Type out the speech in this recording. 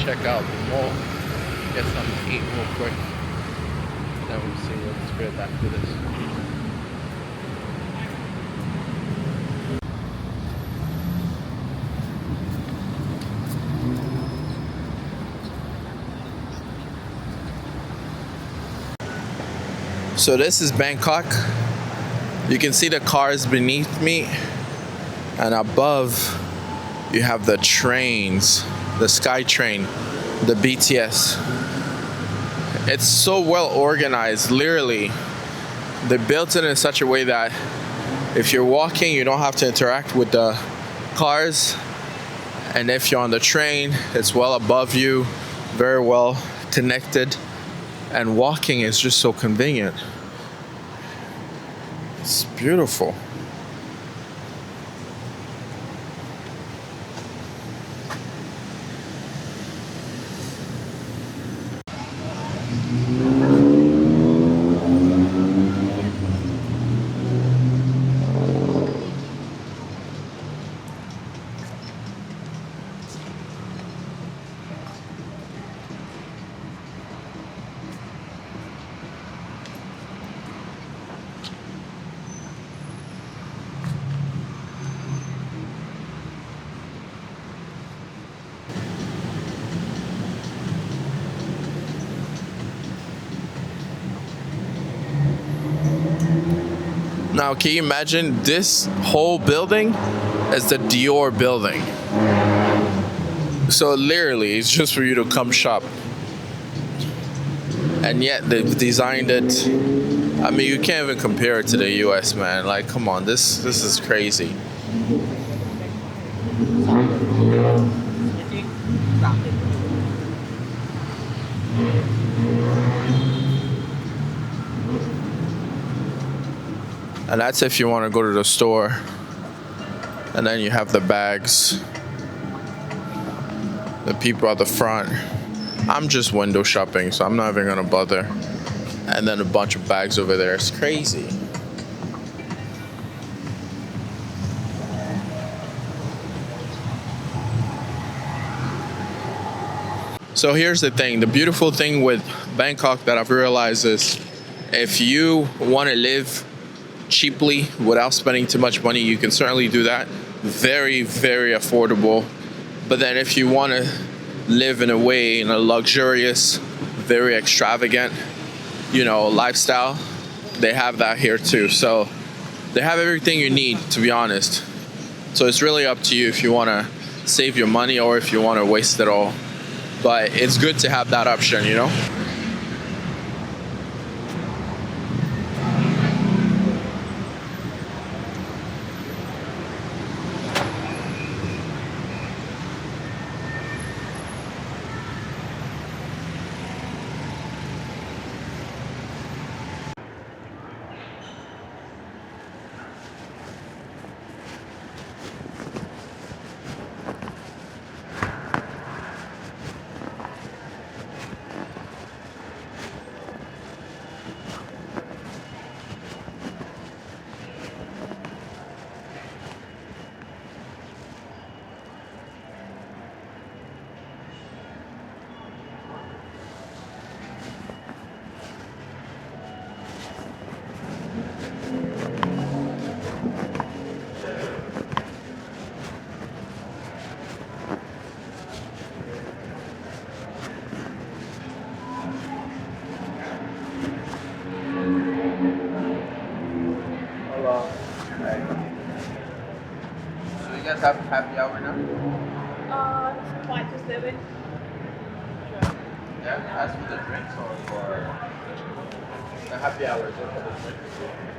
check out the mall, get something to eat real quick. Then we'll see what's good after this. So this is Bangkok. You can see the cars beneath me, and above you have the trains, the Sky Train, the BTS. It's so well organized, literally. They built it in such a way that if you're walking, you don't have to interact with the cars. And if you're on the train, it's well above you, very well connected. And walking is just so convenient. It's beautiful. Now, can you imagine this whole building is the Dior building? So literally, it's just for you to come shop. And yet they've designed it. I mean, you can't even compare it to the US, man. Like, come on, this is crazy. And that's if you want to go to the store. And then you have the bags. The people at the front. I'm just window shopping, so I'm not even going to bother. And then a bunch of bags over there. It's crazy. So here's the thing. The beautiful thing with Bangkok that I've realized is if you want to live cheaply without spending too much money, you can certainly do that. Very, very affordable. But then if you want to live in a way, in a luxurious, very extravagant, lifestyle, they have that here too. So they have everything you need, to be honest. So it's really up to you if you want to save your money or if you want to waste it all. But it's good to have that option, You guys have happy hour now? 5 to 7. Yeah, as for the drinks or for the happy hours or for the drinks?